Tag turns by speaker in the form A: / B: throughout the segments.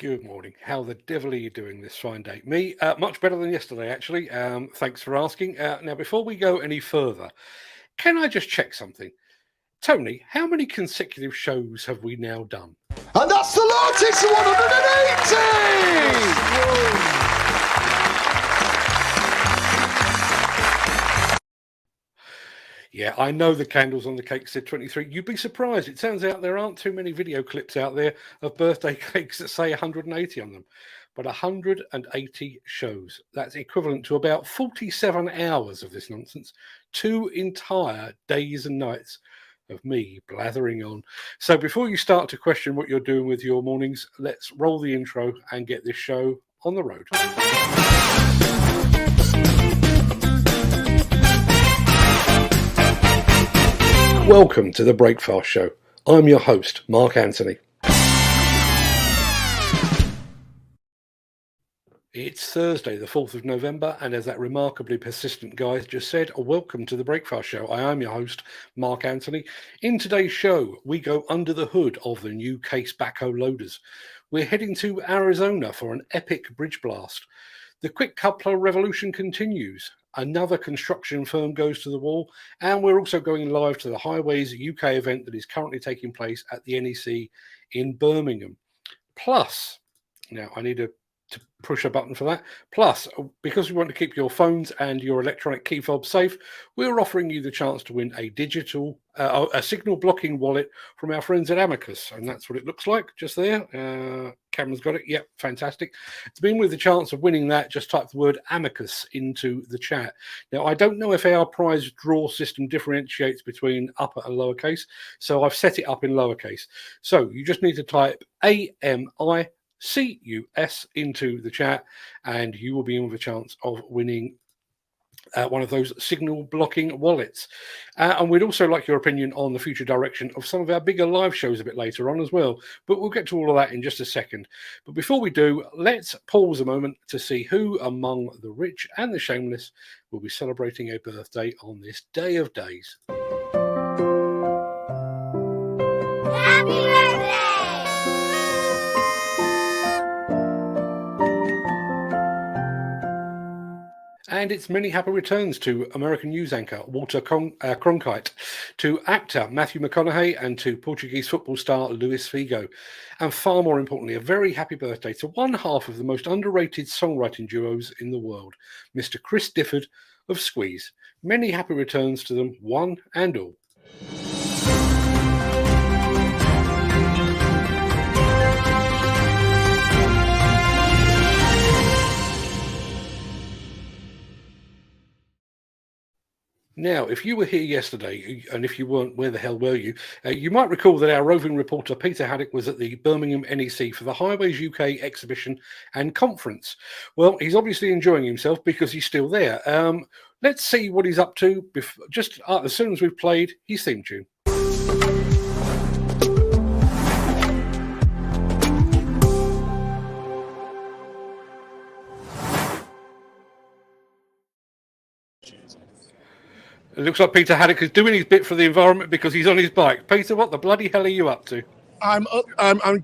A: Good morning. How the devil are you doing this fine day? Me, much better than yesterday, actually. Thanks for asking. Now, before we go any further, can I just check something? Tony, how many consecutive shows have we now done?
B: And that's the largest 180!
A: Yeah, I know the candles on the cake said 23. You'd be surprised. It turns out there aren't too many video clips out there of birthday cakes that say 180 on them. But 180 shows. That's equivalent to about 47 hours of this nonsense. 2 entire days and nights of me blathering on. So before you start to question what you're doing with your mornings, let's roll the intro and get this show on the road. Welcome to the Breakfast Show. I'm your host, Mark Anthony. It's Thursday, the 4th of November, and as that remarkably persistent guy just said, welcome to the Breakfast Show. I am your host, Mark Anthony. In today's show, we go under the hood of the new Case backhoe loaders. We're heading to Arizona for an epic bridge blast. The quick coupler revolution continues. Another construction firm goes to the wall, and we're also going live to the Highways UK event that is currently taking place at the NEC in Birmingham. Plus, now I need to push a button for that. Plus, because we want to keep your phones and your electronic key fob safe, we're offering you the chance to win a digital, a signal blocking wallet from our friends at Amicus. And that's what it looks like just there. Cameron's got it. Yep, fantastic. To be with the chance of winning that, just type the word Amicus into the chat. Now, I don't know if our prize draw system differentiates between upper and lowercase, so I've set it up in lowercase. So you just need to type AMICUS into the chat, and you will be in with a chance of winning one of those signal blocking wallets. And we'd also like your opinion on the future direction of some of our bigger live shows a bit later on as well. But we'll get to all of that in just a second. But before we do, let's pause a moment to see who among the rich and the shameless will be celebrating a birthday on this day of days.
C: Happy birthday!
A: And it's many happy returns to American news anchor Walter Cronkite, to actor Matthew McConaughey, and to Portuguese football star Luis Figo. And far more importantly, a very happy birthday to one half of the most underrated songwriting duos in the world, Mr. Chris Difford of Squeeze. Many happy returns to them, one and all. Now, if you were here yesterday, and if you weren't, where the hell were you? You might recall that our roving reporter Peter Haddock was at the Birmingham NEC for the Highways UK exhibition and conference. Well, he's obviously enjoying himself because he's still there. Let's see what he's up to just as soon as we've played his theme tune. It looks like Peter Haddock is doing his bit for the environment because he's on his bike. Peter, what the bloody hell are you up to?
B: I'm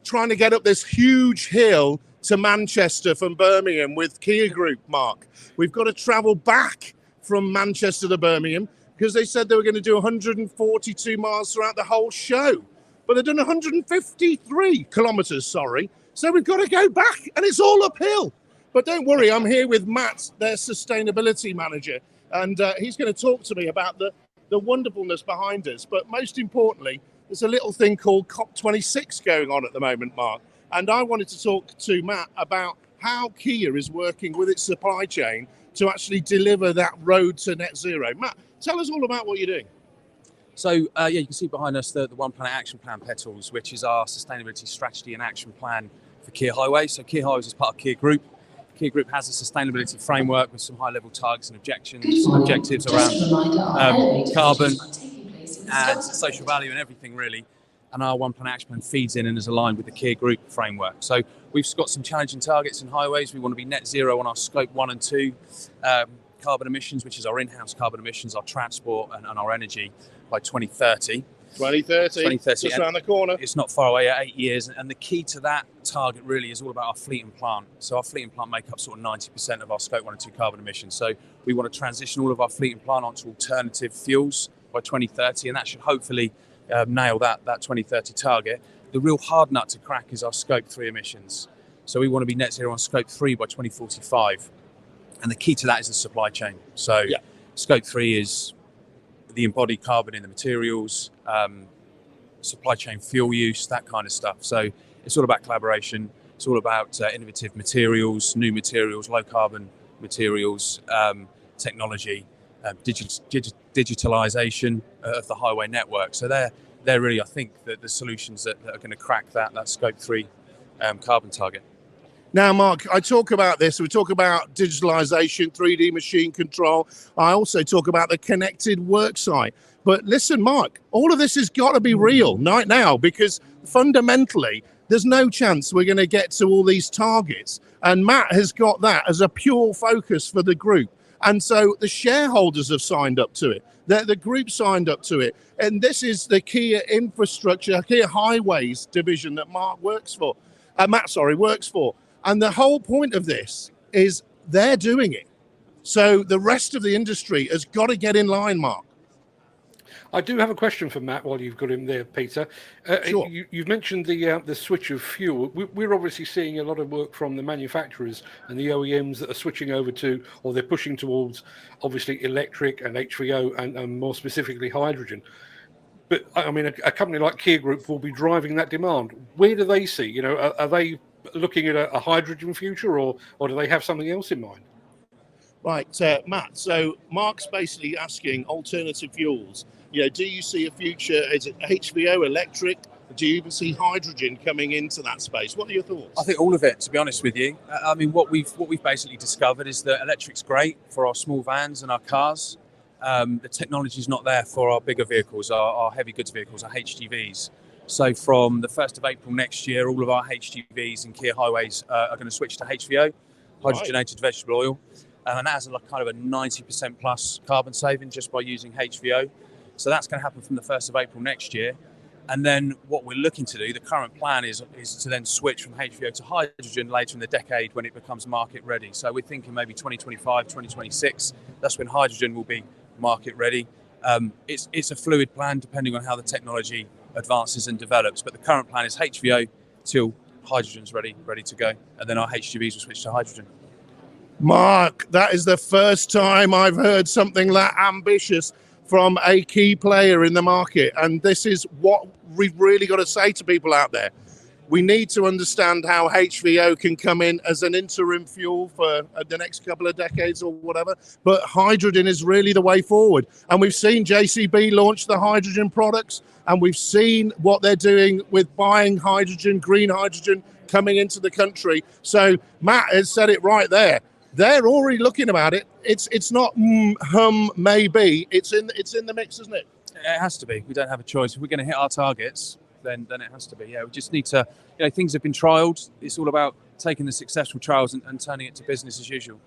B: trying to get up this huge hill to Manchester from Birmingham with Kia Group, Mark. We've got to travel back from Manchester to Birmingham because they said they were going to do 142 miles throughout the whole show. But they've done 153 kilometres, sorry. So we've got to go back and it's all uphill. But don't worry, I'm here with Matt, their sustainability manager. And he's going to talk to me about the wonderfulness behind us. But most importantly, there's a little thing called COP26 going on at the moment, Mark. And I wanted to talk to Matt about how Kia is working with its supply chain to actually deliver that road to net zero. Matt, tell us all about what you're doing.
D: So, you can see behind us the One Planet Action Plan petals, which is our sustainability strategy and action plan for Kia Highways. So Kia Highways is part of Kia Group. Kia Group has a sustainability framework with some high-level targets and objectives around carbon and social value and everything, really. And our One Planet Action Plan feeds in and is aligned with the Kia Group framework. So we've got some challenging targets in highways. We want to be net zero on our scope 1 and 2 carbon emissions, which is our in-house carbon emissions, our transport and our energy by 2030.
B: 2030,
D: 2030,
B: just around the corner.
D: It's not far away, at 8 years. And the key to that target really is all about our fleet and plant. So our fleet and plant make up sort of 90% of our Scope 1 and 2 carbon emissions. So we want to transition all of our fleet and plant onto alternative fuels by 2030, and that should hopefully nail that 2030 target. The real hard nut to crack is our Scope 3 emissions. So we want to be net zero on Scope 3 by 2045. And the key to that is the supply chain. So Scope 3 is the embodied carbon in the materials, supply chain fuel use, that kind of stuff. So it's all about collaboration. It's all about innovative materials, new materials, low carbon materials, technology, digitalization of the highway network. So they're really, I think, the solutions that are going to crack that Scope 3 carbon target.
B: Now, Mark, I talk about this. We talk about digitalization, 3D machine control. I also talk about the connected worksite. But listen, Mark, all of this has got to be real right now, because fundamentally, there's no chance we're going to get to all these targets. And Matt has got that as a pure focus for the group. And so the shareholders have signed up to it. The group signed up to it. And this is the Kia infrastructure, Kia Highways division that Matt works for. And the whole point of this is they're doing it. So the rest of the industry has got to get in line, Mark.
A: I do have a question for Matt while you've got him there, Peter.
B: Sure.
A: You've mentioned the switch of fuel. We're obviously seeing a lot of work from the manufacturers and the OEMs that are switching over to, or they're pushing towards, obviously, electric and HVO and more specifically hydrogen. But, I mean, a company like Kia Group will be driving that demand. Where do they see? You know, are they looking at a hydrogen future, or do they have something else in mind?
B: Right, Matt. So Mark's basically asking alternative fuels. You know, do you see a future? Is it HVO, electric? Do you even see hydrogen coming into that space? What are your thoughts?
D: I think all of it, to be honest with you. I mean, what we've basically discovered is that electric's great for our small vans and our cars. The technology's not there for our bigger vehicles, our heavy goods vehicles, our HGVs. So from the 1st of April next year, all of our HGVs and Kia Highways are going to switch to HVO, hydrogenated vegetable oil. And that has a kind of a 90% plus carbon saving just by using HVO. So that's going to happen from the 1st of April next year. And then what we're looking to do, the current plan is to then switch from HVO to hydrogen later in the decade when it becomes market ready. So we're thinking maybe 2025, 2026, that's when hydrogen will be market ready. It's a fluid plan depending on how the technology advances and develops. But the current plan is HVO till hydrogen's ready to go. And then our HGVs will switch to hydrogen.
B: Mark, that is the first time I've heard something that ambitious from a key player in the market. And this is what we've really got to say to people out there. We need to understand how HVO can come in as an interim fuel for the next couple of decades or whatever. But hydrogen is really the way forward. And we've seen JCB launch the hydrogen products, and we've seen what they're doing with buying hydrogen, green hydrogen coming into the country. So Matt has said it right there. They're already looking about it. It's not maybe. It's in the mix, isn't it?
D: It has to be. We don't have a choice. If we're going to hit our targets, then it has to be. Yeah, we just need to. You know, things have been trialled. It's all about taking the successful trials and turning it to business as usual.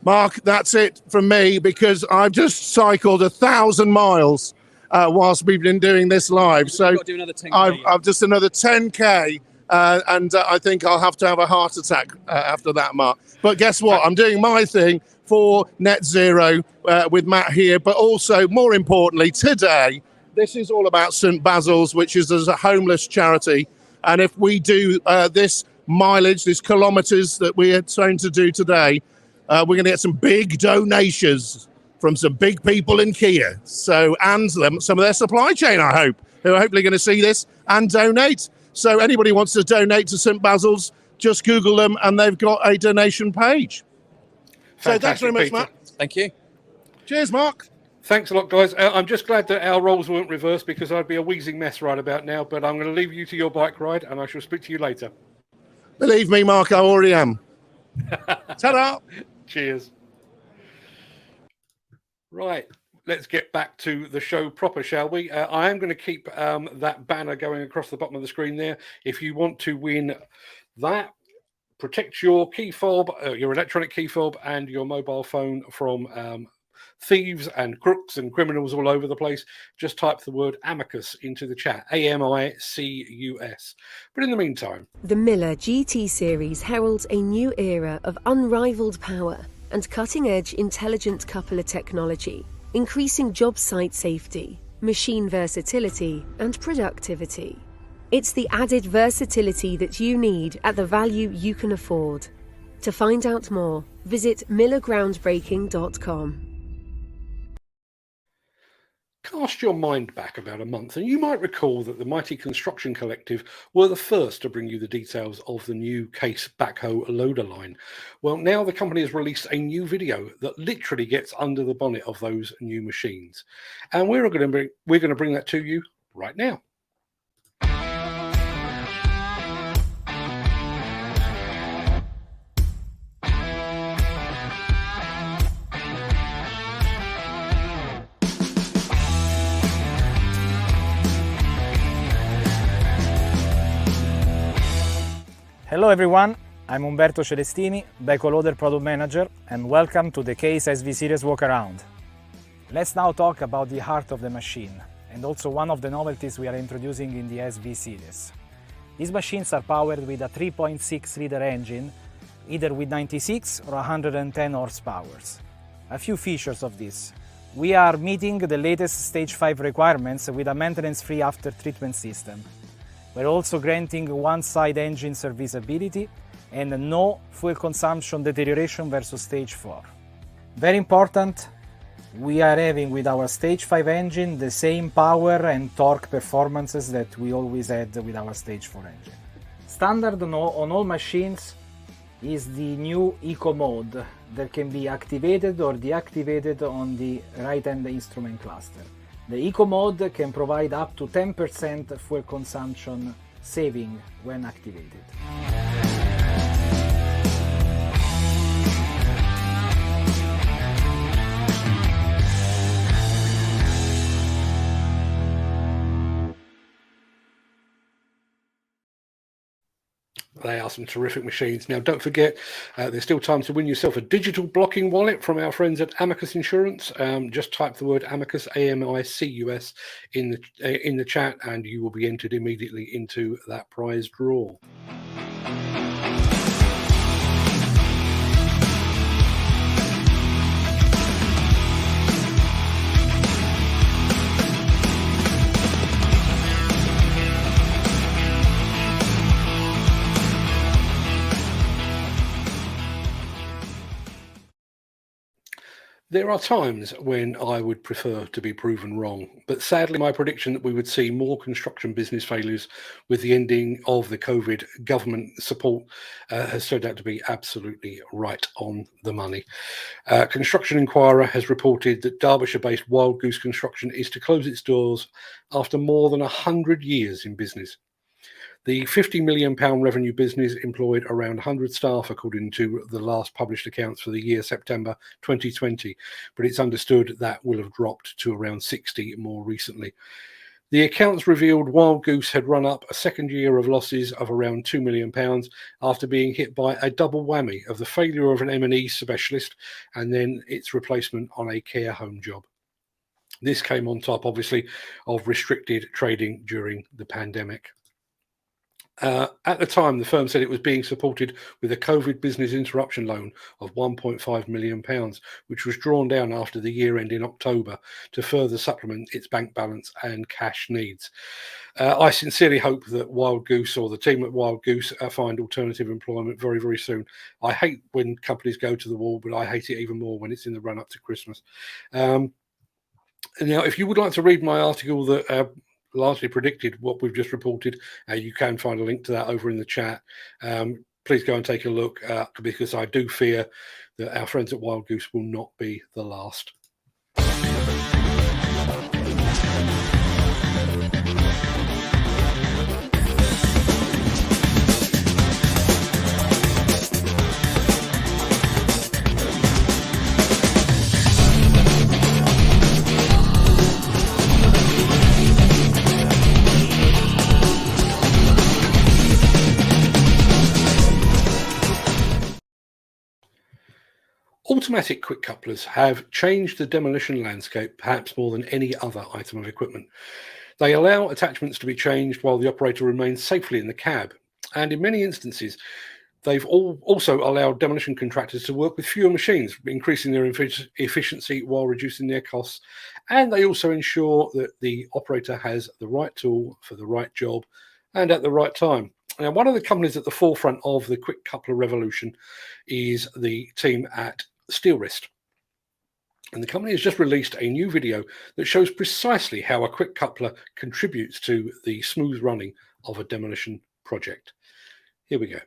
B: Mark, that's it from me, because I've just cycled 1,000 miles whilst we've been doing this live. So
D: You've got to do another 10K.
B: I've just another 10K. And I think I'll have to have a heart attack after that, Mark. But guess what? I'm doing my thing for net zero with Matt here. But also, more importantly, today, this is all about St. Basil's, which is a homeless charity. And if we do this mileage, these kilometres that we are trying to do today, we're going to get some big donations from some big people in Kia. So, and some of their supply chain, I hope, who are hopefully going to see this and donate. So anybody wants to donate to St. Basil's, just Google them and they've got a donation page.
A: Fantastic,
B: so thanks very much,
A: Peter.
B: Matt.
D: Thank you.
B: Cheers, Mark.
A: Thanks a lot, guys. I'm just glad that our roles weren't reversed, because I'd be a wheezing mess right about now. But I'm going to leave you to your bike ride, and I shall speak to you later.
B: Believe me, Mark, I already am. Ta-da.
A: Cheers. Right. Let's get back to the show proper, shall we? I am going to keep that banner going across the bottom of the screen there. If you want to win that, protect your key fob, your electronic key fob, and your mobile phone from thieves and crooks and criminals all over the place, just type the word amicus into the chat, AMICUS. But in the meantime,
E: The Miller GT series heralds a new era of unrivaled power and cutting-edge intelligent coupler technology, increasing job site safety, machine versatility, and productivity. It's the added versatility that you need at the value you can afford. To find out more, visit millergroundbreaking.com.
A: cast your mind back about a month, and you might recall that the Mighty Construction Collective were the first to bring you the details of the new Case backhoe loader line. Well, now the company has released a new video that literally gets under the bonnet of those new machines, and we're going to bring that to you right now.
F: Hello everyone, I'm Umberto Celestini, backhoe loader product manager, and welcome to the Case SV Series walk around. Let's now talk about the heart of the machine, and also one of the novelties we are introducing in the SV series. These machines are powered with a 3.6 liter engine, either with 96 or 110 horsepower. A few features of this. We are meeting the latest Stage 5 requirements with a maintenance-free after-treatment system. We're also granting one-side engine serviceability and no fuel consumption deterioration versus Stage 4. Very important, we are having with our Stage 5 engine the same power and torque performances that we always had with our Stage 4 engine. Standard on all machines is the new Eco mode that can be activated or deactivated on the right-hand instrument cluster. The Eco mode can provide up to 10% fuel consumption saving when activated.
A: They are some terrific machines. Now, don't forget, there's still time to win yourself a digital blocking wallet from our friends at Amicus Insurance. Just type the word Amicus, AMICUS, in the chat, and you will be entered immediately into that prize draw. There are times when I would prefer to be proven wrong, but sadly my prediction that we would see more construction business failures with the ending of the COVID government support has turned out to be absolutely right on the money. Construction Inquirer has reported that Derbyshire-based Wild Goose Construction is to close its doors after more than 100 years in business. The £50 million revenue business employed around 100 staff, according to the last published accounts for the year September 2020, but it's understood that will have dropped to around 60 more recently. The accounts revealed Wild Goose had run up a second year of losses of around £2 million after being hit by a double whammy of the failure of an M&E specialist and then its replacement on a care home job. This came on top, obviously, of restricted trading during the pandemic. At the time, the firm said it was being supported with a COVID business interruption loan of £1.5 million, which was drawn down after the year end in October to further supplement its bank balance and cash needs. I sincerely hope that Wild Goose, or the team at Wild Goose, find alternative employment very, very soon. I hate when companies go to the wall, but I hate it even more when it's in the run up to Christmas. Now, if you would like to read my article that largely predicted what we've just reported, you can find a link to that over in the chat. Please go and take a look, because I do fear that our friends at Wild Goose will not be the last. Automatic quick couplers have changed the demolition landscape perhaps more than any other item of equipment. They allow attachments to be changed while the operator remains safely in the cab, and in many instances, they've also allowed demolition contractors to work with fewer machines, increasing their efficiency while reducing their costs, and they also ensure that the operator has the right tool for the right job and at the right time. Now, one of the companies at the forefront of the quick coupler revolution is the team at Steel Wrist. And the company has just released a new video that shows precisely how a quick coupler contributes to the smooth running of a demolition project. Here we go.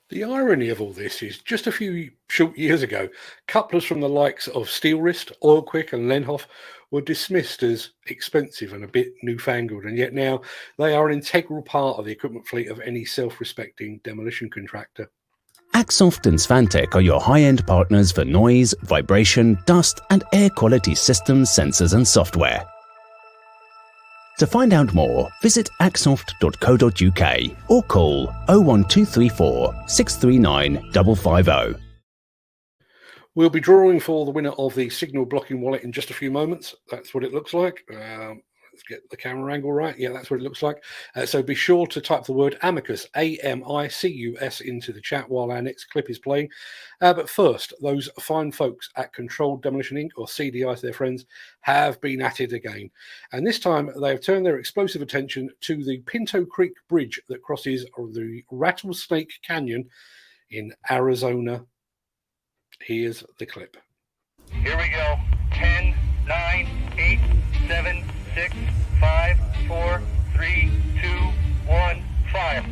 A: The irony of all this is just a few short years ago, couplers from the likes of Steel Wrist, Oil Quick and Lenhoff were dismissed as expensive and a bit newfangled, and yet now they are an integral part of the equipment fleet of any self-respecting demolition contractor.
G: Axoft and Svantec are your high-end partners for noise, vibration, dust and air quality systems, sensors and software. To find out more, visit axoft.co.uk or call 01234 639 550.
A: We'll be drawing for the winner of the signal blocking wallet in just a few moments. That's what it looks like. Let's get the camera angle right. Yeah, that's what it looks like. So be sure to type the word Amicus, AMICUS, into the chat while our next clip is playing. But first, those fine folks at Controlled Demolition Inc., or CDI to their friends, have been at it again. And this time, they have turned their explosive attention to the Pinto Creek Bridge that crosses the Rattlesnake Canyon in Arizona. Here's the clip.
H: Here we go. 10, 9, 8, 7, 6, 5, 4, 3, 2, 1, fire.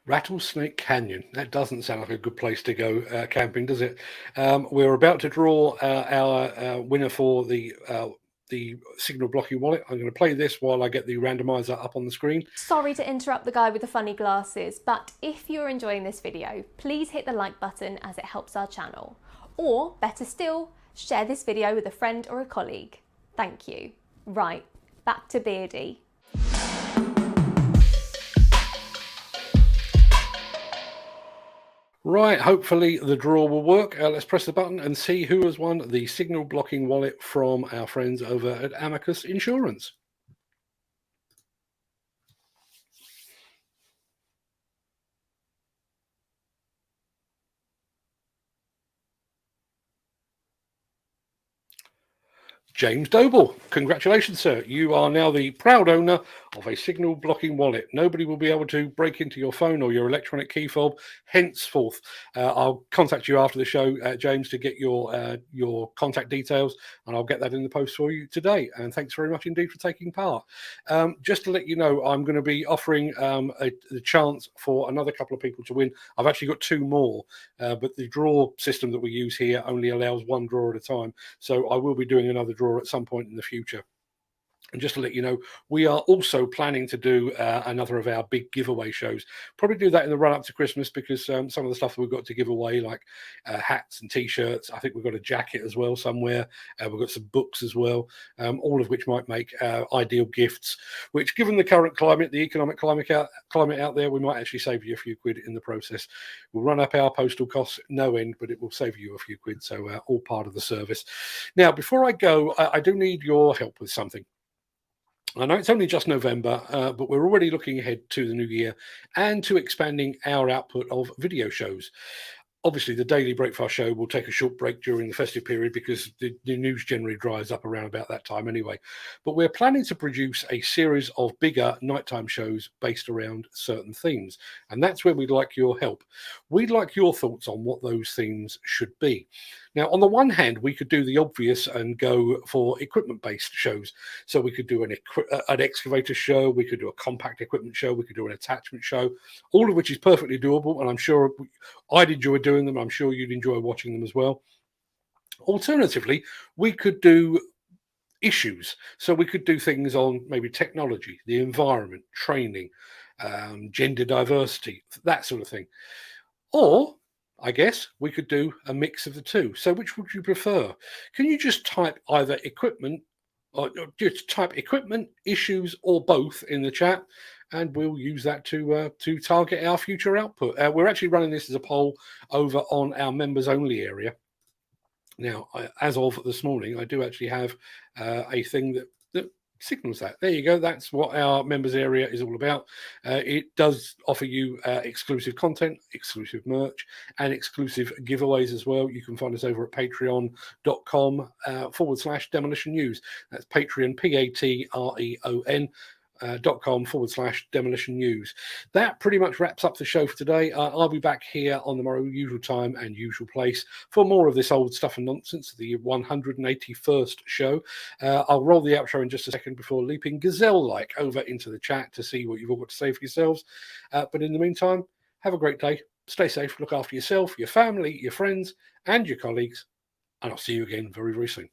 A: Rattlesnake Canyon. That doesn't sound like a good place to go camping, does it? We're about to draw our winner for the signal blocking wallet. I'm going to play this while I get the randomizer up on the screen.
I: Sorry to interrupt the guy with the funny glasses, but if you're enjoying this video, please hit the like button as it helps our channel. Or, better still, share this video with a friend or a colleague. Thank you. Right, back to Beardy.
A: Right, hopefully the draw will work. Let's press the button and see who has won the signal blocking wallet from our friends over at Amicus Insurance. James Doble, congratulations, sir. You are now the proud owner of a signal blocking wallet. Nobody will be able to break into your phone or your electronic key fob henceforth. I'll contact you after the show, James, to get your contact details, and I'll get that in the post for you today. And thanks very much indeed for taking part. Just to let you know, I'm going to be offering the chance for another couple of people to win. I've actually got two more, but the draw system that we use here only allows one draw at a time. So I will be doing another draw at some point in the future. And just to let you know, we are also planning to do another of our big giveaway shows. Probably do that in the run up to Christmas, because some of the stuff that we've got to give away, like hats and T-shirts. I think we've got a jacket as well somewhere. We've got some books as well, all of which might make ideal gifts, which, given the current climate, the economic climate out there, we might actually save you a few quid in the process. We'll run up our postal costs no end, but it will save you a few quid. So all part of the service. Now, before I go, I do need your help with something. I know it's only just November, but we're already looking ahead to the new year and to expanding our output of video shows. Obviously, the Daily Breakfast Show will take a short break during the festive period because the news generally dries up around about that time anyway. But we're planning to produce a series of bigger nighttime shows based around certain themes. And that's where we'd like your help. We'd like your thoughts on what those themes should be. Now, on the one hand, we could do the obvious and go for equipment-based shows. So we could do an excavator show, we could do a compact equipment show, we could do an attachment show, all of which is perfectly doable. And I'm sure I'd enjoy doing them. I'm sure you'd enjoy watching them as well. Alternatively, we could do issues. So we could do things on maybe technology, the environment, training, gender diversity, that sort of thing. Or I guess we could do a mix of the two. So which would you prefer? Can you just type either equipment, or just type equipment, issues, or both in the chat, and we'll use that to target our future output. We're actually running this as a poll over on our members only area. Now, as of this morning, I do actually have a thing that signals that. There you go. That's what our members area is all about. It does offer you exclusive content, exclusive merch, and exclusive giveaways as well. You can find us over at patreon.com/demolition news. That's Patreon, Patreon. .com/demolition news. That pretty much wraps up the show for today. I'll be back here on the usual time and usual place for more of this old stuff and nonsense, the 181st show. I'll roll the outro in just a second before leaping gazelle-like over into the chat to see what you've all got to say for yourselves. But in the meantime, have a great day. Stay safe. Look after yourself, your family, your friends, and your colleagues. And I'll see you again very, very soon.